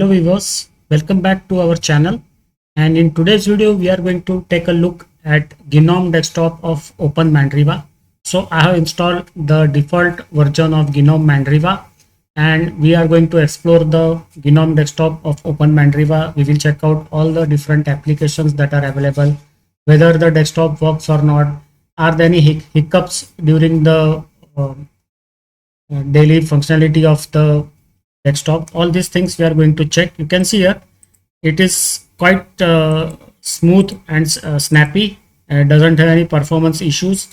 Hello viewers, welcome back to our channel, and in today's video we are going to take a look at Gnome desktop of OpenMandriva. So I have installed the default version of Gnome Mandriva and we are going to explore the Gnome desktop of OpenMandriva. We will check out all the different applications that are available, whether the desktop works or not, are there any hiccups during the daily functionality of the desktop. All these things we are going to check. You can see here it is quite smooth and snappy, doesn't have any performance issues.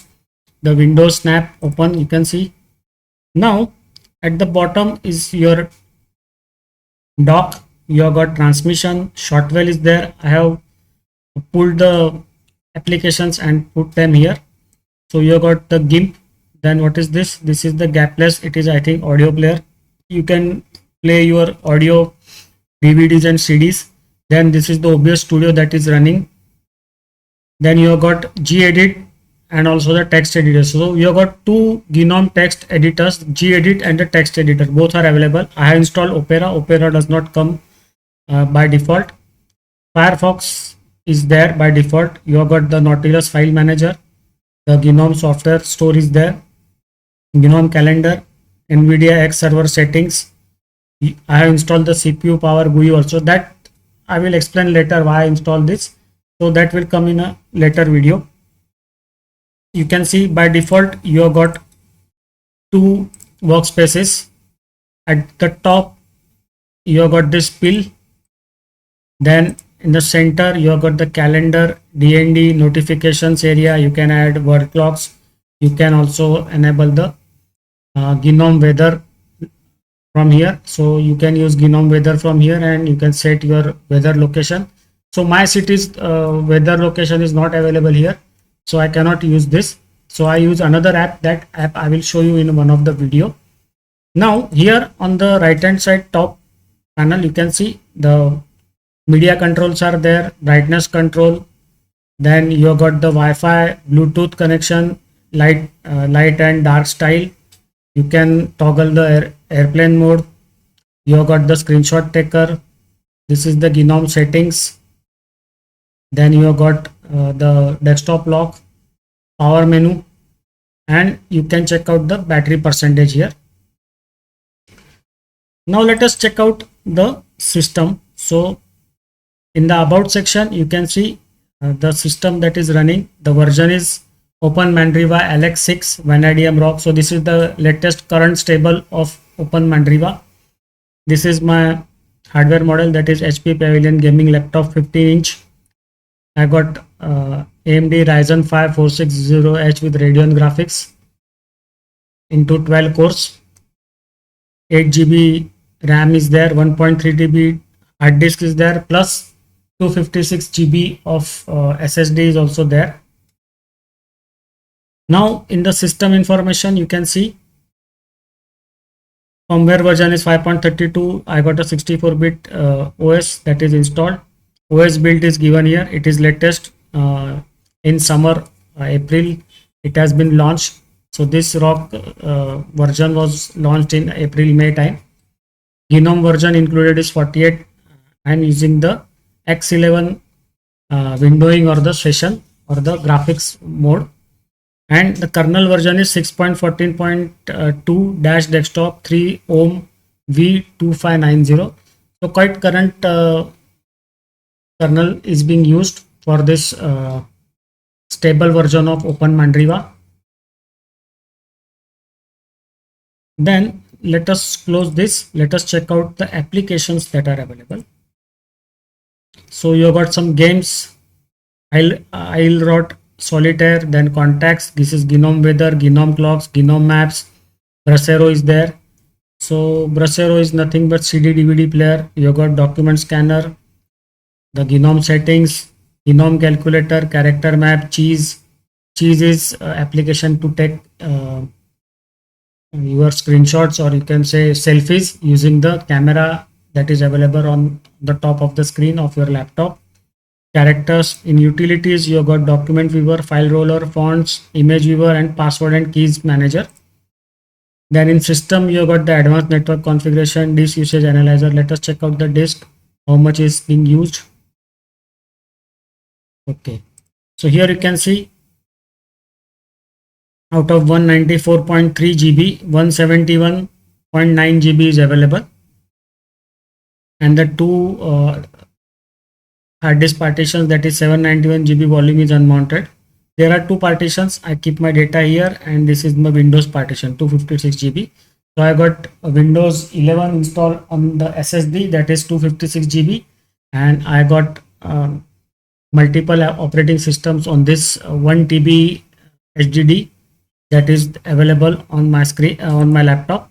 The windows snap open, you can see. Now at the bottom is your dock. You have got transmission, shortwell is there. I have pulled the applications and put them here. So you have got the GIMP. Then what is this? This is the gapless. It is, I think, audio player. You can play your audio DVDs and CDs. Then this is the OBS studio that is running. Then you have got gedit and also the text editor. So you have got two Gnome text editors, gedit and the text editor. Both are available. I have installed Opera. Opera does not come by default. Firefox is there by default. You have got the Nautilus file manager. The Gnome software store is there. Gnome calendar, NVIDIA X server settings. I have installed the CPU power GUI also. That I will explain later why I installed this. So that will come in a later video. You can see by default you have got two workspaces. At the top you have got this pill. Then in the center you have got the calendar, DND, notifications area. You can add word clocks. You can also enable the Gnome weather from here. So you can use Gnome weather from here and you can set your weather location. So my city's weather location is not available here, so I cannot use this. So I use another app. That app I will show you in one of the video. Now here on the right hand side top panel you can see the media controls are there, brightness control. Then you have got the Wi-Fi, Bluetooth connection, light and dark style. You can toggle the airplane mode. You have got the screenshot taker. This is the Gnome settings. Then you have got the desktop lock, power menu, and you can check out the battery percentage here. Now let us check out the system. So in the about section you can see the system that is running. The version is OpenMandriva Alex 6 Vanadium Rock. So this is the latest current stable of OpenMandriva. This is my hardware model, that is HP Pavilion gaming laptop 15-inch. I got AMD Ryzen 5 4600H with Radeon graphics into 12 cores. 8 GB RAM is there, 1.3 TB hard disk is there, plus 256 GB of SSD is also there. Now in the system information you can see firmware version is 5.32. I got a 64-bit OS that is installed. OS build is given here. It is latest in summer, April it has been launched. So this rock version was launched in April-May time. Gnome version included is 48. I am using the X11 windowing or the session or the graphics mode. And the kernel version is 6.14.2 dash desktop 3 ohm v2590. So quite current kernel is being used for this stable version of OpenMandriva. Then let us close this. Let us check out the applications that are available. So you have got some games, Isle Solitaire, then contacts. This is Gnome weather, Gnome clocks, Gnome maps. Brasero is there. So Brasero is nothing but CD DVD player. You have got document scanner, the Gnome settings, Gnome calculator, character map, cheese. Cheese is application to take your screenshots, or you can say selfies, using the camera that is available on the top of the screen of your laptop. Characters. In utilities you have got document viewer, file roller, fonts, image viewer, and password and keys manager. Then in system, you got the advanced network configuration, disk usage analyzer. Let us check out the disk, how much is being used. Okay. So here you can see out of 194.3 GB, 171.9 GB is available. And the two hard disk partitions, that is 791 GB volume, is unmounted. There are two partitions. I keep my data here, and this is my Windows partition, 256 GB. So I got Windows 11 installed on the SSD, that is 256 GB, and I got multiple operating systems on this 1 TB HDD that is available on my screen on my laptop.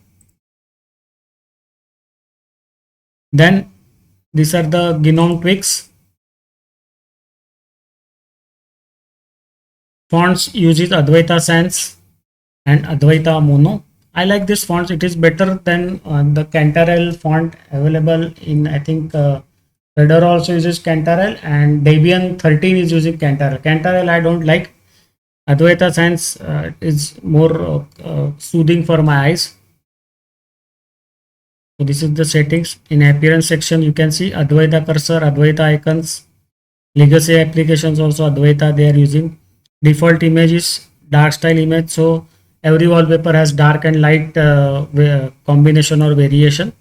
Then these are the Gnome tweaks. Fonts uses Advaita Sans and Advaita Mono. I like this font. It is better than the Cantarell font available in, I think, Fedora also uses Cantarell, and Debian 13 is using Cantarell. Cantarell I don't like. Advaita Sans is more soothing for my eyes. So this is the settings. In appearance section, you can see Advaita cursor, Advaita icons, legacy applications also Advaita they are using. Default image is dark style image. So every wallpaper has dark and light combination or variation.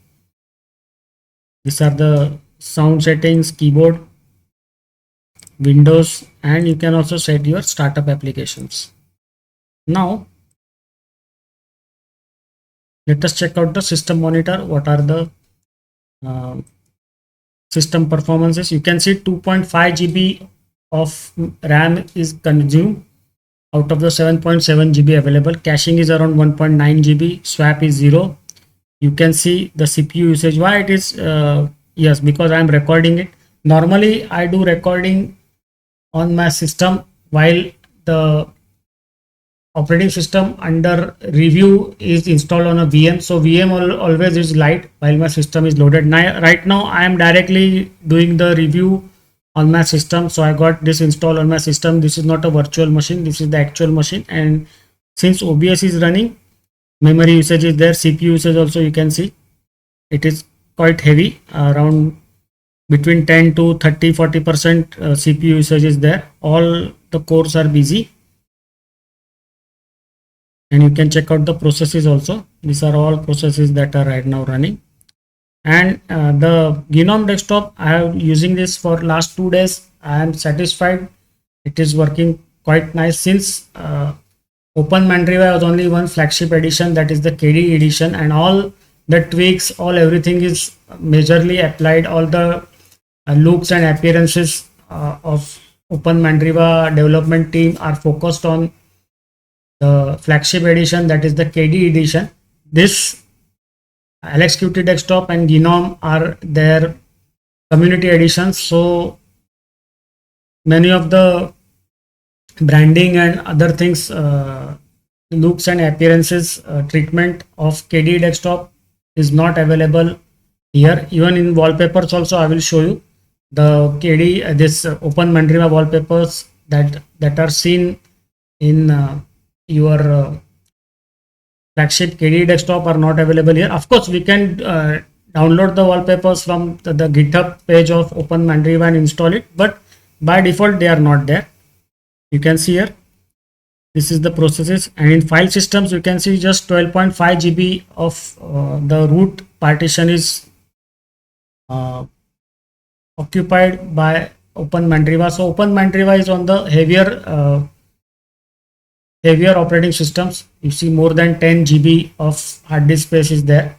These are the sound settings, keyboard, Windows, and you can also set your startup applications. Now let us check out the system monitor. What are the system performances? You can see 2.5 GB of RAM is consumed out of the 7.7 GB available. Caching is around 1.9 GB. Swap is 0. You can see the CPU usage. Why it is? Yes, because I am recording it. Normally I do recording on my system while the operating system under review is installed on a VM. So VM always is light while my system is loaded. Now, right now I am directly doing the review on my system. So I got this installed on my system. This is not a virtual machine. This is the actual machine. And since OBS is running, memory usage is there. CPU usage also you can see. It is quite heavy, around between 10 to 30-40% CPU usage is there. All the cores are busy. And you can check out the processes also. These are all processes that are right now running. And the Gnome desktop, I am using this for last 2 days. I am satisfied. It is working quite nice. Since OpenMandriva was only one flagship edition, that is the KD edition, and all the tweaks, all everything is majorly applied. All the looks and appearances of OpenMandriva development team are focused on the flagship edition, that is the KD edition. This LXQT desktop and Gnome are their community editions. So many of the branding and other things, looks and appearances treatment of KD desktop is not available here. Even in wallpapers also I will show you the KD this OpenMandriva wallpapers that are seen in your flagship KD desktop are not available here. Of course, we can download the wallpapers from the GitHub page of OpenMandriva and install it, but by default they are not there. You can see here, this is the processes, and in file systems you can see just 12.5 GB of the root partition is occupied by OpenMandriva. So OpenMandriva is on the heavier operating systems. You see more than 10 GB of hard disk space is there.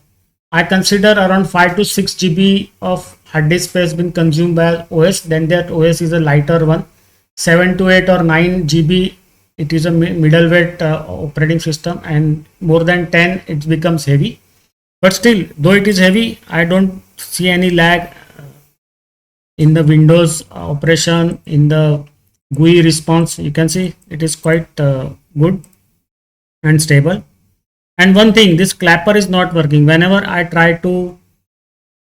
I consider around 5 to 6 GB of hard disk space been consumed by OS. Then that OS is a lighter one. 7 to 8 or 9 GB, it is a middleweight operating system, and more than 10 it becomes heavy. But still, though it is heavy, I don't see any lag in the Windows operation, in the GUI response. You can see it is quite good and stable. And one thing, this clapper is not working. Whenever I try to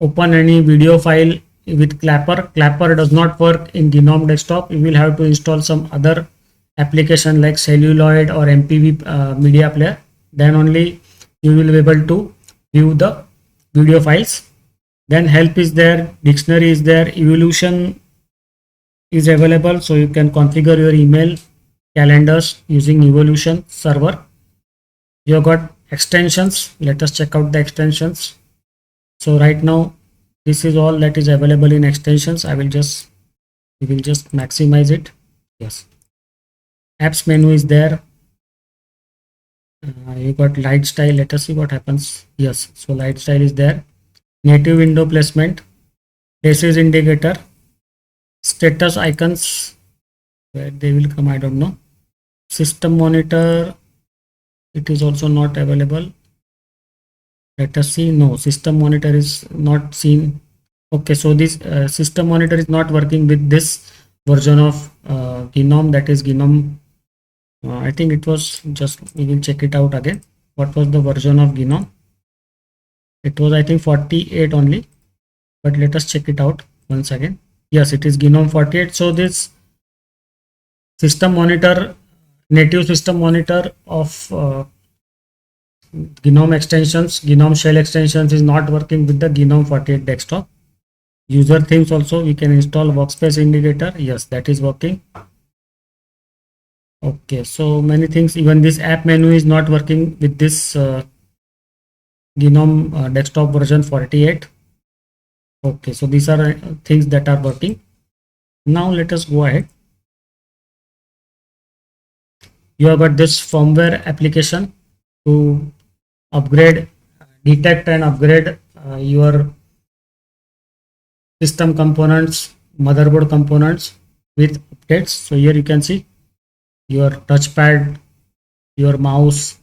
open any video file with clapper does not work in Gnome desktop. You will have to install some other application like celluloid or MPV media player, then only you will be able to view the video files. Then help is there, dictionary is there, evolution is available, so you can configure your email calendars using evolution server. You have got extensions. Let us check out the extensions. So right now this is all that is available in extensions. We will just maximize it. Yes, apps menu is there. You got light style. Let us see what happens. Yes, so light style is there. Native window placement, places indicator, status icons, where they will come, I don't know. System monitor, it is also not available. Let us see. No, system monitor is not seen. Okay, so this system monitor is not working with this version of Gnome, that is Gnome. I think it was just, we will check it out again. What was the version of Gnome? It was, I think, 48 only, but let us check it out once again. Yes, it is Gnome 48. So this system monitor, native system monitor of Gnome extensions, Gnome shell extensions is not working with the Gnome 48 desktop. User themes also we can install. Workspace indicator, yes, that is working. Okay, so many things. Even this app menu is not working with this Gnome desktop version 48. Okay, so these are things that are working. Now let us go ahead. You have got this firmware application to upgrade, detect and upgrade your system components, motherboard components with updates. So here you can see your touchpad, your mouse,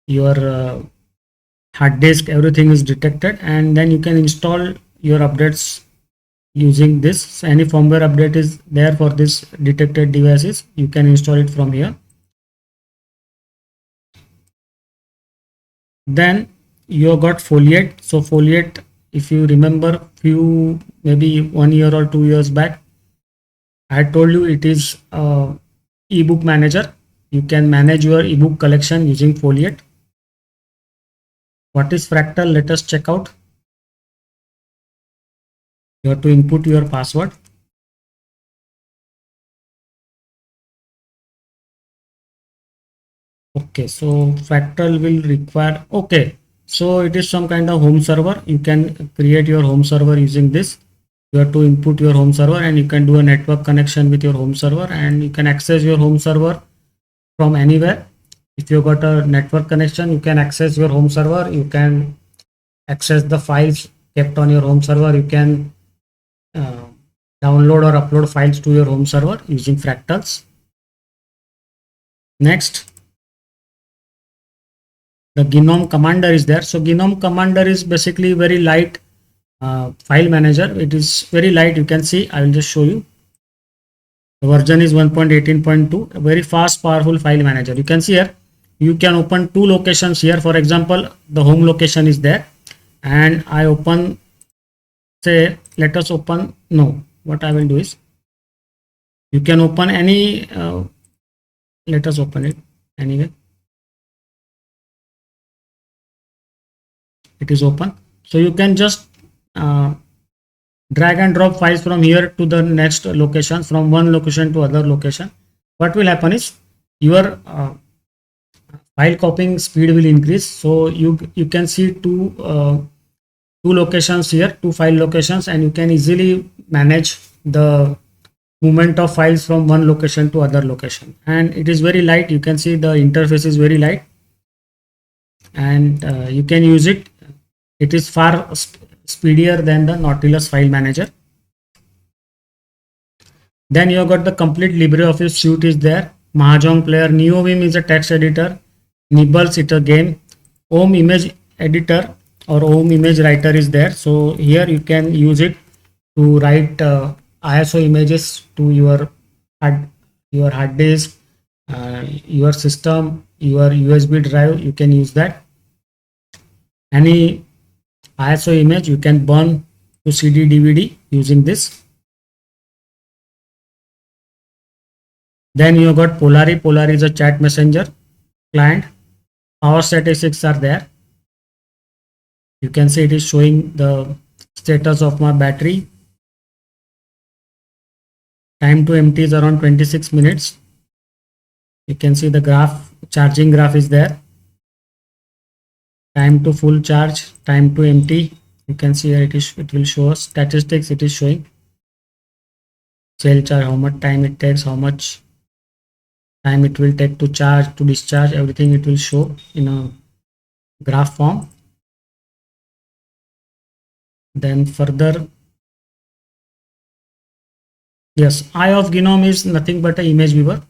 your hard disk, everything is detected, and then you can install your updates using this. So any firmware update is there for this detected devices, you can install it from here. Then you got Foliate. So Foliate, if you remember, few maybe 1 year or 2 years back, I told you it is ebook manager. You can manage your ebook collection using Foliate. What is Fractal? Let us check out. You have to input your password. Okay, so Fractal will require, okay, so it is some kind of home server. You can create your home server using this. You have to input your home server, and you can do a network connection with your home server, and you can access your home server from anywhere. If you got a network connection, you can access your home server. You can access the files kept on your home server. You can uh, download or upload files to your home server using Fractals. Next, the Gnome Commander is there. So Gnome Commander is basically very light file manager. It is very light. You can see, I will just show you. The version is 1.18.2, a very fast, powerful file manager. You can see here, you can open two locations here. For example, the home location is there, and I open, say, let us open, no, what I will do is, you can open any, let us open it anyway. It is open. So you can just drag and drop files from here to the next location, from one location to other location. What will happen is your file copying speed will increase. So you can see two locations here, two file locations, and you can easily manage the movement of files from one location to other location. And it is very light. You can see the interface is very light, and you can use it. It is far speedier than the Nautilus file manager. Then you have got the complete LibreOffice suite is there. Mahjong player, NeoVim is a text editor, Nibbles it a game, Om image editor or Om image writer is there. So here you can use it to write ISO images to your hard disk, your system, your USB drive. You can use that. Any ISO image you can burn to CD DVD using this. Then you got Polari. Polari is a chat messenger client. Power statistics are there. You can see it is showing the status of my battery. Time to empty is around 26 minutes. You can see the graph, charging graph is there. Time to full charge, time to empty. You can see here it will show statistics. It is showing cell charge, how much time it takes, how much time it will take to charge, to discharge, everything it will show in a graph form. Then further, yes, eye of Gnome is nothing but an image viewer.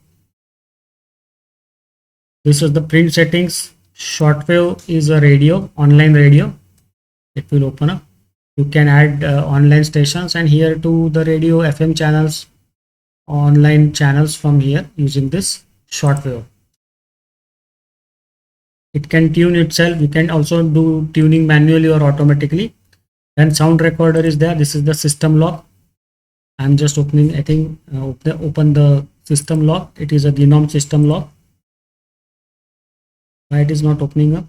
This is the print settings. Shortwave is a radio, online radio. It will open up. You can add online stations, and here to the radio FM channels, online channels from here using this shortwave. It can tune itself. You can also do tuning manually or automatically. Then sound recorder is there. This is the system log. I'm just opening, I think, open the system log. It is a Gnome system log. Why it is not opening up?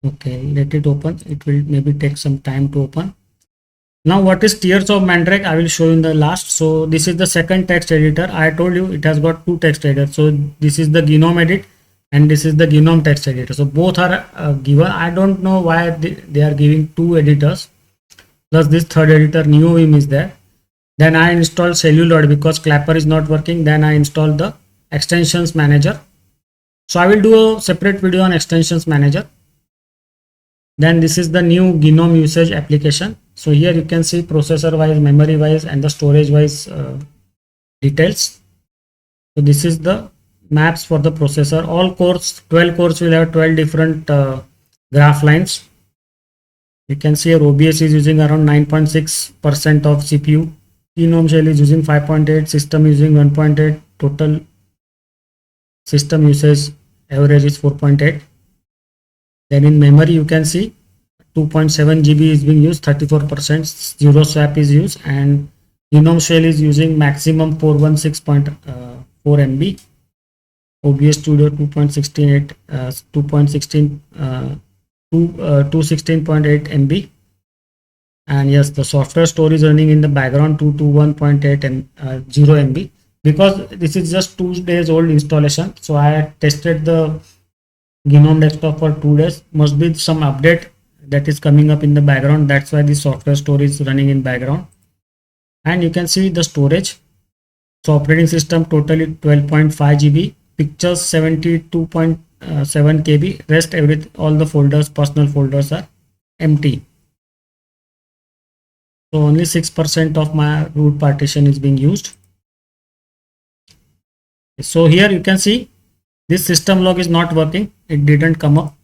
Okay, let it open. It will maybe take some time to open. Now what is tiers of Mandrake? I will show you in the last. So this is the second text editor. I told you it has got two text editors. So this is the Gnome edit and this is the Gnome text editor. So both are given. I don't know why they are giving two editors. Plus this third editor NeoVim is there. Then I install Celluloid because Clapper is not working. Then I install the extensions manager. So I will do a separate video on extensions manager. Then this is the new Gnome usage application. So here you can see processor wise, memory wise and the storage wise details. So this is the maps for the processor. All cores, 12 cores will have 12 different graph lines. You can see here OBS is using around 9.6% of CPU. Gnome shell is using 5.8, system using 1.8, total system usage average is 4.8. Then in memory you can see 2.7 GB is being used, 34%, zero swap is used, and Gnome shell is using maximum 416.4 MB. OBS Studio 2.16.8 216.8 MB, and yes, the software store is running in the background 221.8 0 MB. Because this is just 2 days old installation, so I tested the Gnome desktop for 2 days. Must be some update that is coming up in the background. That's why the software store is running in background. And you can see the storage. So operating system totally 12.5 GB, pictures 72.7 KB. Rest all the folders, personal folders are empty. So only 6% of my root partition is being used. So here you can see this system log is not working. It didn't come up.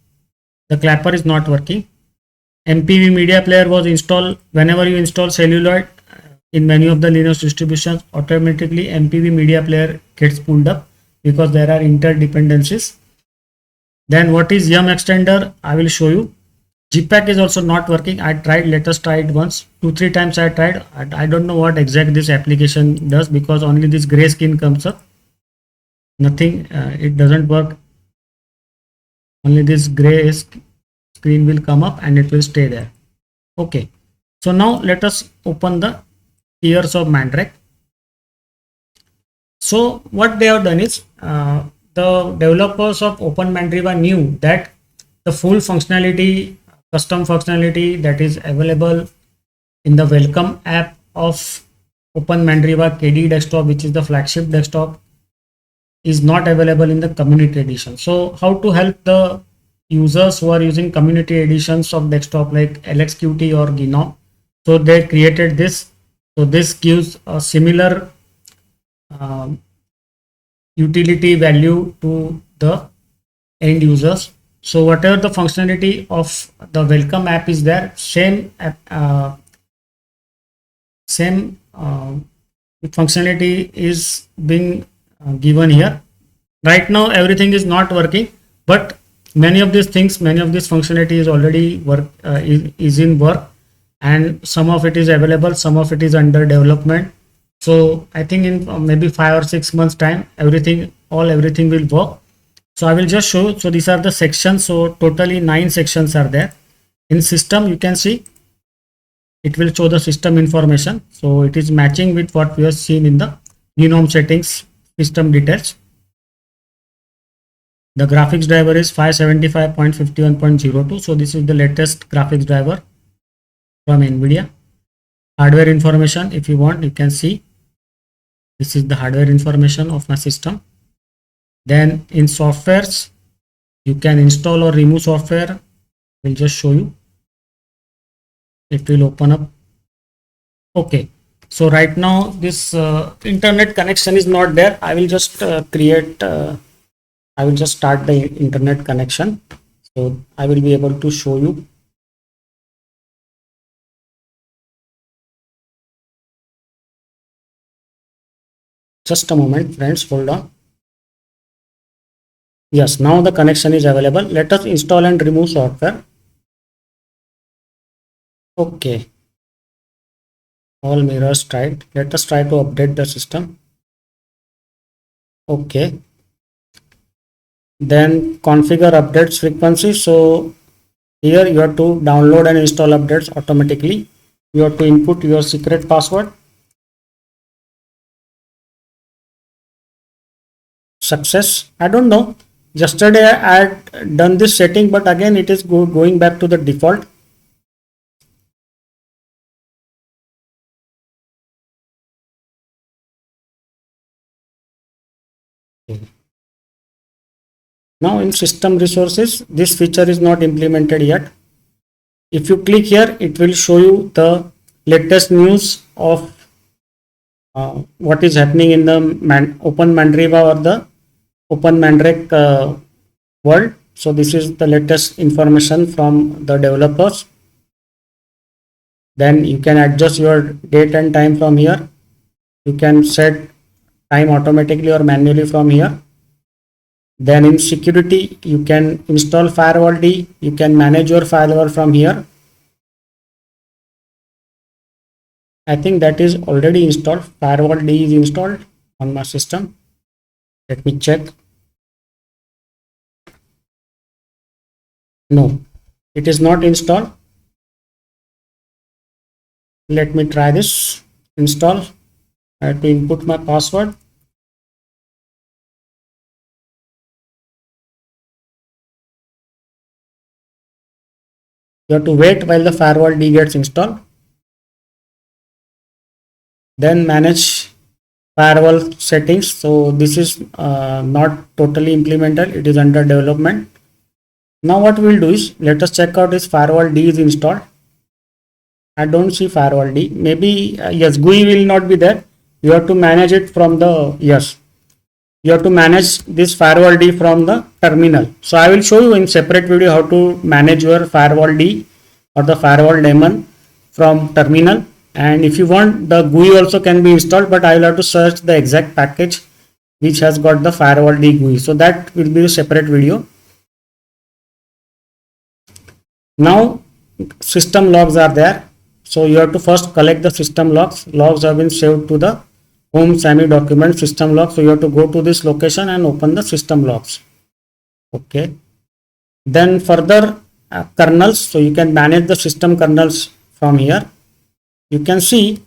The Clapper is not working. MPV media player was installed. Whenever you install Celluloid in many of the Linux distributions, automatically MPV media player gets pulled up because there are interdependencies. Then what is Yum extender? I will show you. GPAC is also not working. I tried, let us try it once. 2-3 times I tried. I don't know what exactly this application does because only this gray skin comes up. Nothing, it doesn't work. Only this gray screen will come up and it will stay there. Okay, so now let us open the tiers of Mandrake. So what they have done is the developers of OpenMandriva knew that the full functionality, custom functionality that is available in the welcome app of OpenMandriva KD desktop, which is the flagship desktop, is not available in the community edition. So how to help the users who are using community editions of desktop like LXQT or Gnome? So they created this. So this gives a similar utility value to the end users. So whatever the functionality of the welcome app is there, same functionality is being given here. Right now everything is not working, but many of these things, many of this functionality is already is in work, and some of it is available, some of it is under development. So I think in maybe 5 or 6 months time everything will work. So I will just show. So these are the sections. So totally 9 sections are there. In system, you can see it will show the system information. So it is matching with what we have seen in the Gnome settings system details. The graphics driver is 575.51.02. So this is the latest graphics driver from NVIDIA. Hardware information, if you want, you can see this is the hardware information of my system. Then in softwares, you can install or remove software. We'll just show you. It will open up. Okay, so right now this internet connection is not there. I will just I will just start the internet connection, so I will be able to show you. Just a moment, friends, hold on. Yes, now the connection is available. Let us install and remove software. Okay, all mirrors tried. Let us try to update the system. Okay, then configure updates frequency. So here you have to download and install updates automatically. You have to input your secret password. Success. I don't know. Yesterday I had done this setting, but again it is going back to the default. Now in system resources, this feature is not implemented yet. If you click here, it will show you the latest news of what is happening in the OpenMandriva or the OpenMandriva world. So this is the latest information from the developers. Then you can adjust your date and time from here. You can set time automatically or manually from here. Then in security, you can install firewall D. You can manage your firewall from here. I think that is already installed. Firewall D is installed on my system. Let me check. No, it is not installed. Let me try this. Install. I have to input my password. You have to wait while the firewall D gets installed. Then manage firewall settings. So this is not totally implemented. It is under development. Now what we will do is, let us check out if firewall D is installed. I don't see firewall D. Maybe yes, GUI will not be there. You have to manage it from the yes. You have to manage this firewall D from the terminal. So I will show you in separate video how to manage your firewall D or the firewall daemon from terminal. And if you want, the GUI also can be installed, but I will have to search the exact package which has got the firewall D GUI. So that will be a separate video. Now system logs are there. So you have to first collect the system logs. Logs have been saved to the home SAMI document system log. So you have to go to this location and open the system logs. Okay. Then further kernels. So you can manage the system kernels from here. You can see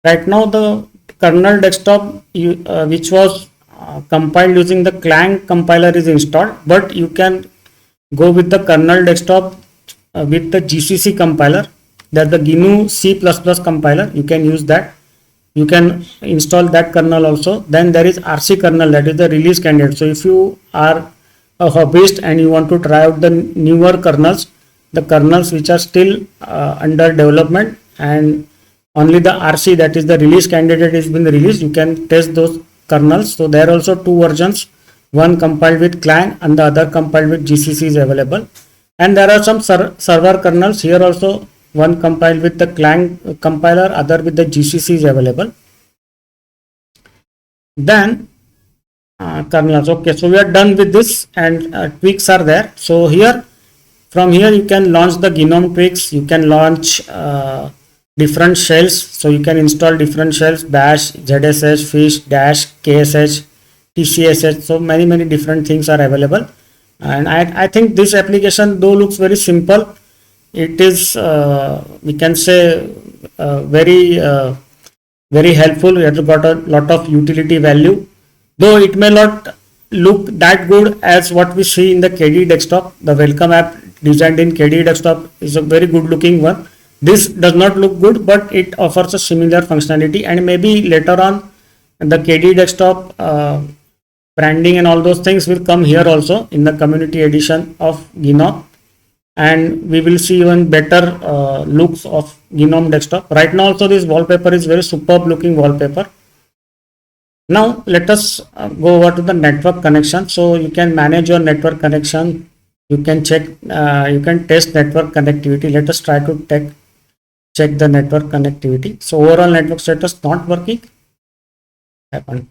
right now the kernel desktop which was compiled using the Clang compiler is installed, but you can go with the kernel desktop with the GCC compiler, that the GNU C++ compiler. You can use that. You can install that kernel also. Then there is RC kernel, that is the release candidate. So if you are a hobbyist and you want to try out the newer kernels, the kernels which are still under development, and only the RC, that is the release candidate, has been released, you can test those kernels. So there are also two versions, one compiled with Clang and the other compiled with GCC is available. And there are some server kernels here also, one compiled with the Clang compiler, other with the GCC is available. Then kernels. Okay, so we are done with this, and tweaks are there. So here, from here you can launch the Gnome tweaks. You can launch different shells. So you can install different shells: bash, ZSH, fish, dash, KSH, TCSH. So many different things are available, and I think this application though looks very simple, it is we can say very helpful. It has got a lot of utility value, though it may not look that good as what we see in the KDE desktop. The welcome app designed in KDE desktop is a very good looking one. This does not look good, but it offers a similar functionality, and maybe later on the KDE desktop branding and all those things will come here also in the community edition of Gnome, and we will see even better looks of Gnome desktop. Right now also this wallpaper is very superb looking wallpaper. Now let us go over to the network connection. So you can manage your network connection. You can check, you can test network connectivity. Let us try to check the network connectivity. So overall network status not working. Happened.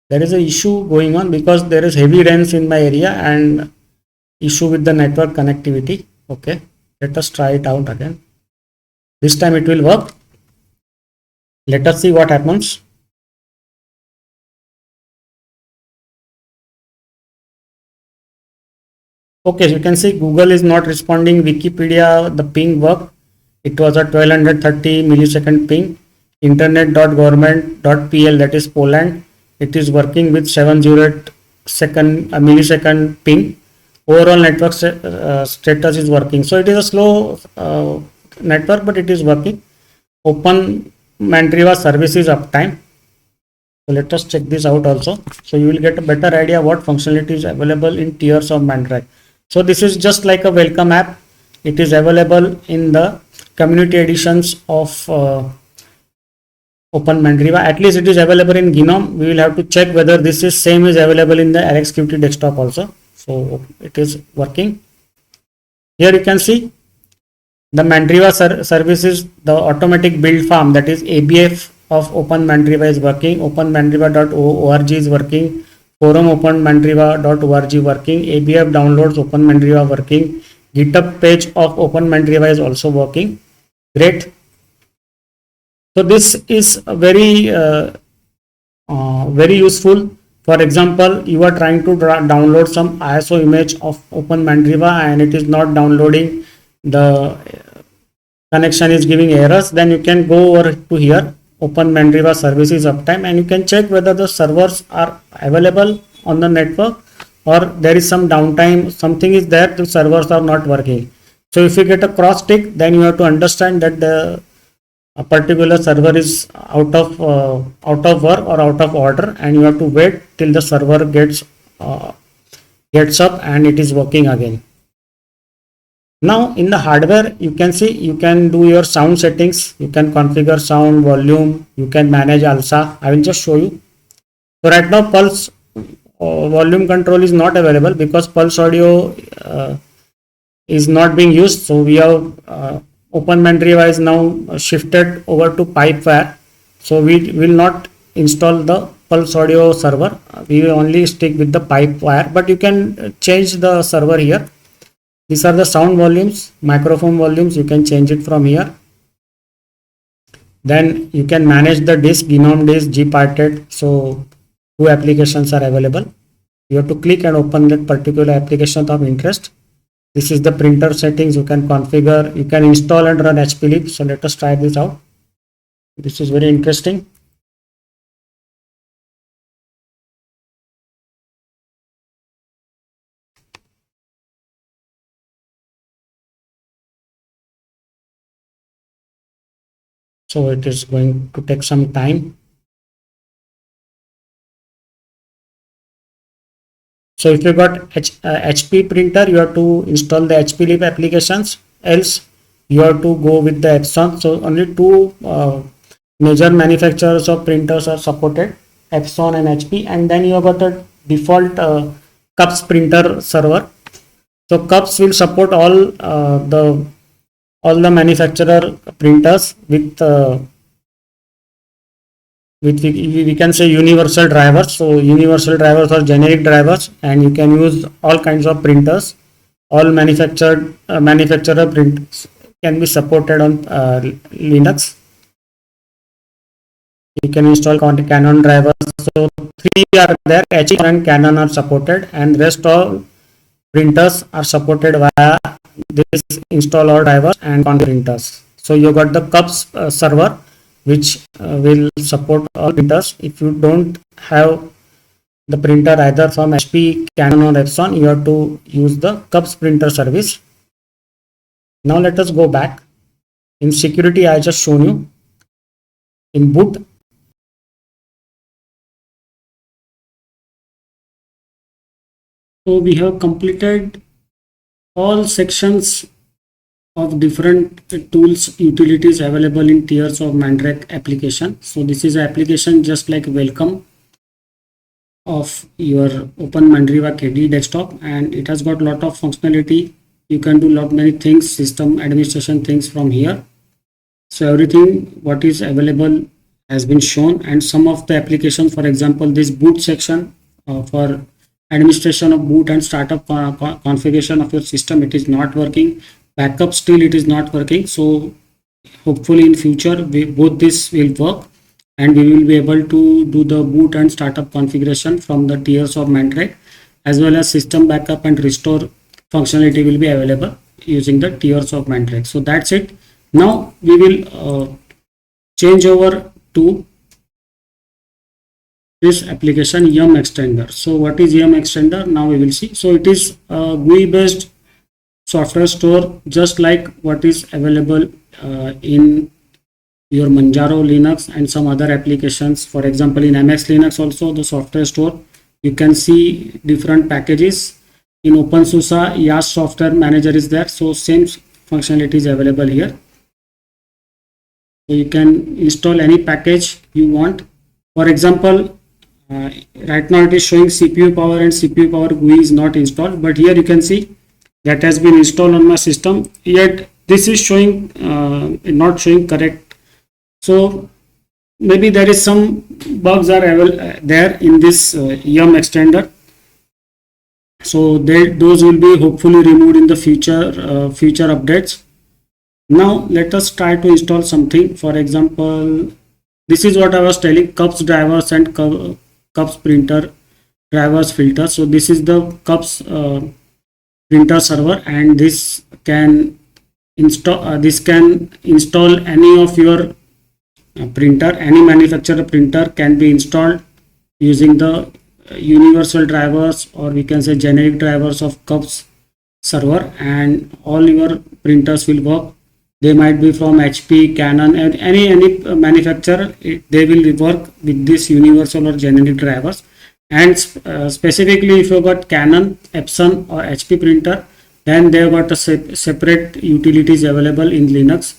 There is a issue going on because there is heavy rains in my area and issue with the network connectivity. Okay, let us try it out again. This time it will work. Let us see what happens. Okay, so you can see Google is not responding. Wikipedia, the ping worked. It was a 1230 millisecond ping. Internet.government.pl, that is Poland, it is working with 708 millisecond ping. Overall network status is working. So it is a slow network, but it is working. OpenMandriva services uptime. So let us check this out also. So you will get a better idea what functionality is available in tiers of Mandriva. So this is just like a welcome app. It is available in the community editions of OpenMandriva. At least it is available in Gnome. We will have to check whether this is same is available in the RxQt desktop also. So it is working. Here you can see the Mandriva services, the automatic build farm, that is ABF of OpenMandriva is working. OpenMandriva.org is working. Forum OpenMandriva.org working. ABF downloads OpenMandriva working. GitHub page of OpenMandriva is also working. Great. So this is very very useful. For example, you are trying to download some ISO image of OpenMandriva and it is not downloading, the connection is giving errors, then you can go over to here, OpenMandriva services uptime, and you can check whether the servers are available on the network or there is some downtime, something is there, the servers are not working. So if you get a cross tick, then you have to understand that a particular server is out of work or out of order, and you have to wait till the server gets up and it is working again. Now in the hardware, you can see you can do your sound settings, you can configure sound, volume, you can manage ALSA. I will just show you. So right now pulse volume control is not available because pulse audio is not being used. So we have OpenMandriva is now shifted over to Pipewire. So we will not install the pulse audio server. We will only stick with the Pipewire, but you can change the server here. These are the sound volumes, microphone volumes. You can change it from here. Then you can manage the disk, Gnome disk, gparted. So two applications are available. You have to click and open that particular application of interest. This is the printer settings. You can configure, you can install and run HPLib. So let us try this out. This is very interesting. So it is going to take some time. So if you got HP printer, you have to install the HPLib applications. Else you have to go with the Epson. So only two major manufacturers of printers are supported, Epson and HP. And then you have got a default CUPS printer server. So CUPS will support all the manufacturer printers with we can say universal drivers. So universal drivers are generic drivers, and you can use all kinds of printers. All manufacturer printers can be supported on Linux. You can install Canon drivers. So three are there, HP and Canon are supported, and rest all printers are supported via this install all drivers and printers. So you got the CUPS server which will support all printers. If you don't have the printer either from HP, Canon or Epson, you have to use the CUPS printer service. Now let us go back. In security, I just shown you. In boot, so we have completed all sections of different tools utilities available in tiers of Mandrake application. So this is an application just like welcome of your OpenMandriva KD desktop, and it has got a lot of functionality. You can do lot many things, system administration things from here. So everything what is available has been shown, and some of the applications, for example, this boot section for administration of boot and startup configuration of your system, it is not working. Backup still it is not working. So hopefully in future both this will work, and we will be able to do the boot and startup configuration from the tiers of Mandrake, as well as system backup and restore functionality will be available using the tiers of Mandrake. So that's it. Now we will change over to this application Yum Extender. So what is Yum Extender? Now we will see. So it is a GUI based software store, just like what is available in your Manjaro Linux and some other applications. For example, in MX Linux also the software store, you can see different packages. In OpenSUSE, YAS software manager is there, so same functionality is available here. So you can install any package you want. For example, right now it is showing CPU power and CPU power GUI is not installed, but here you can see that has been installed on my system, yet this is showing not showing correct. So maybe there is some bugs are there in this Yum Extender. So those will be hopefully removed in the future updates. Now let us try to install something. For example, this is what I was telling, CUPS drivers and CUPS printer drivers filter. So this is the CUPS printer server, and this can install any of your printer. Any manufacturer printer can be installed using the universal drivers, or we can say generic drivers of CUPS server, and all your printers will work. They might be from HP, Canon, and any manufacturer. They will work with this universal or generic drivers. And specifically, if you got Canon, Epson or HP printer, then they have got a separate utilities available in Linux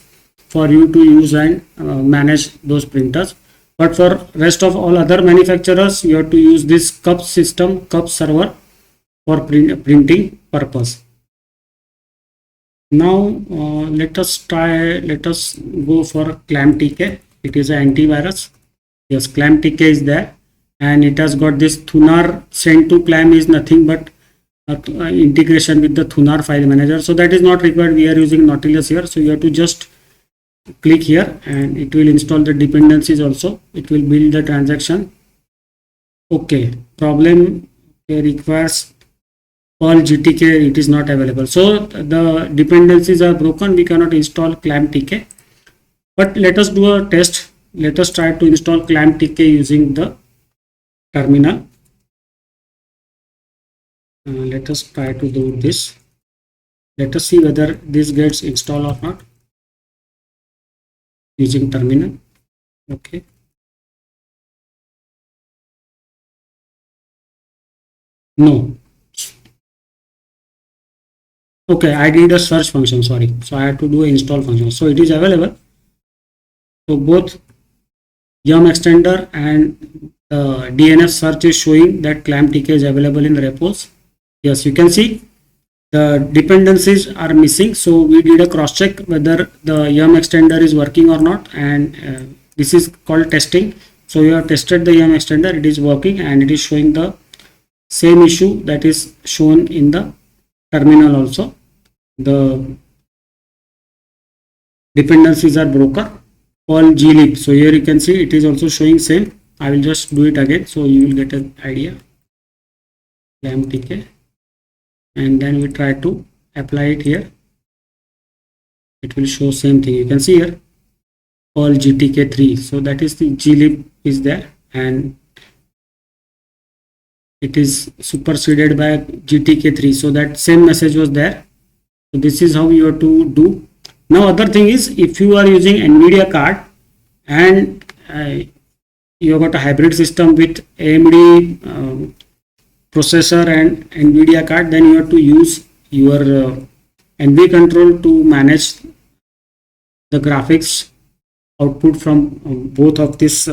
for you to use and manage those printers. But for rest of all other manufacturers, you have to use this CUPS system, CUPS server for printing purpose. Now let us go for ClamTK. It is an antivirus. Yes, ClamTK is there, and it has got this Thunar. Send to Clam is nothing but integration with the Thunar file manager. So that is not required. We are using Nautilus here. So you have to just click here, and it will install the dependencies also. It will build the transaction. Okay, problem requires all GTK, it is not available. So the dependencies are broken. We cannot install ClamTK. But let us do a test. Let us try to install ClamTK using the terminal. Let us try to do this. Let us see whether this gets installed or not using terminal. Okay. No. Okay, I did a search function, sorry. So I have to do an install function. So it is available. So both Yum Extender and DNF search is showing that ClamTK is available in repos. Yes, you can see the dependencies are missing. So we did a cross check whether the Yum Extender is working or not, and this is called testing. So we have tested the Yum Extender, it is working, and it is showing the same issue that is shown in the terminal also. The dependencies are broken. called glib. So here you can see it is also showing same. I will just do it again so you will get an idea. MTK, and then we try to apply it here. It will show same thing. You can see here all GTK3. So that is the glib is there, and it is superseded by GTK3. So that same message was there. So this is how you have to do. Now other thing is, if you are using NVIDIA card and you have got a hybrid system with AMD processor and NVIDIA card, then you have to use your NV control to manage the graphics output from both of these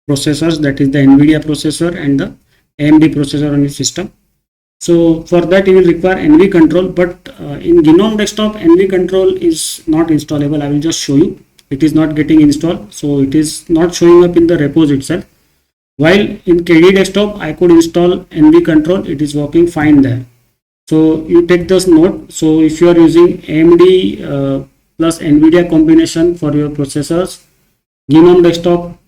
processors, that is the NVIDIA processor and the AMD processor on your system. So for that you will require NV control, but in Gnome desktop NV control is not installable. I will just show you. It is not getting installed, so it is not showing up in the repos itself. While in KD desktop I could install NV control, it is working fine there. So you take this note. So if you are using AMD plus NVIDIA combination for your processors, Gnome desktop,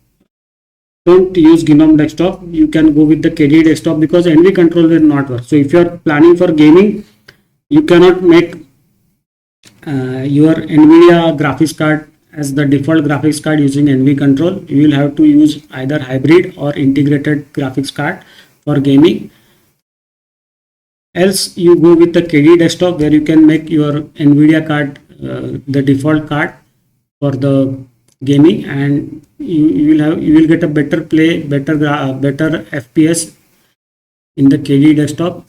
don't use Gnome desktop. You can go with the KD desktop because NV control will not work. So if you are planning for gaming, you cannot make your NVIDIA graphics card as the default graphics card using NV control. You will have to use either hybrid or integrated graphics card for gaming. Else you go with the KD desktop where you can make your NVIDIA card the default card for the gaming, and you will get a better play, better FPS in the KD desktop.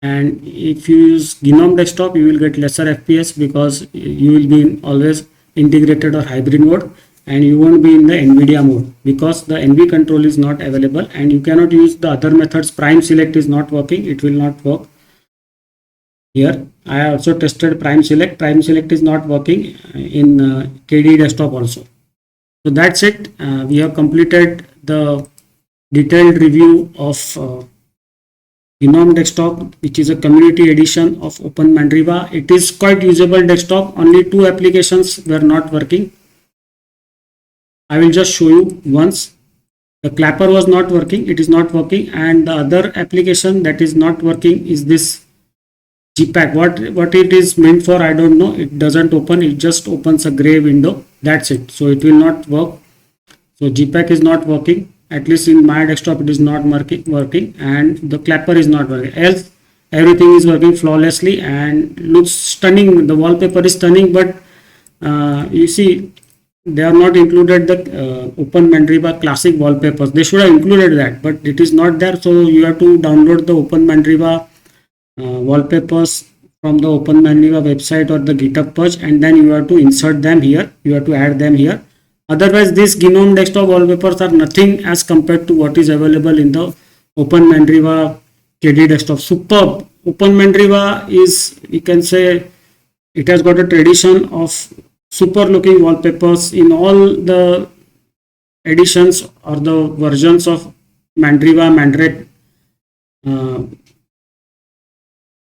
And if you use Gnome desktop, you will get lesser FPS because you will be in always integrated or hybrid mode, and you won't be in the NVIDIA mode because the NV control is not available, and you cannot use the other methods. Prime select is not working. It will not work here. I also tested prime select. Prime select is not working in KD desktop also. So that's it. We have completed the detailed review of Gnome desktop, which is a community edition of OpenMandriva. It is quite usable desktop. Only two applications were not working. I will just show you once. The clapper was not working. It is not working. And the other application that is not working is this GPAC. What it is meant for, I don't know. It doesn't open. It just opens a gray window. That's it. So it will not work. So GPAC is not working. At least in my desktop it is not working, and the clapper is not working. Else everything is working flawlessly and looks stunning. The wallpaper is stunning, but you see they are not included the OpenMandriva classic wallpapers. They should have included that, but it is not there. So you have to download the OpenMandriva wallpapers from the OpenMandriva website or the GitHub page, and then you have to insert them here. You have to add them here. Otherwise, these Gnome desktop wallpapers are nothing as compared to what is available in the OpenMandriva KD desktop. Superb. OpenMandriva is, you can say, it has got a tradition of super looking wallpapers in all the editions or the versions of Mandriva, Mandrake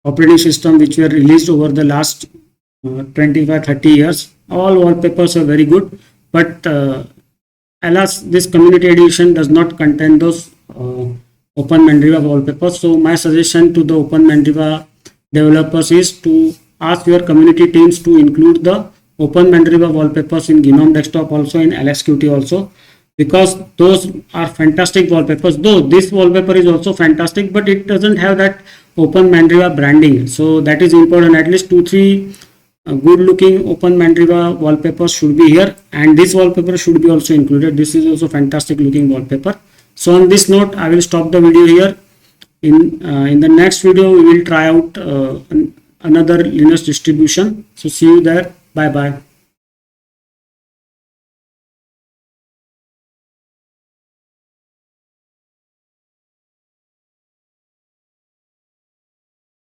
operating system which were released over the last 25-30 years. All wallpapers are very good. But alas, this community edition does not contain those OpenMandriva wallpapers. So my suggestion to the OpenMandriva developers is to ask your community teams to include the OpenMandriva wallpapers in Gnome desktop, also in LXQT also, because those are fantastic wallpapers. Though this wallpaper is also fantastic, but it doesn't have that OpenMandriva branding. So that is important. At least 2-3 good looking OpenMandriva wallpapers should be here, and this wallpaper should be also included. This is also fantastic looking wallpaper. So on this note, I will stop the video here. In the next video, we will try out another Linux distribution. So see you there. Bye bye.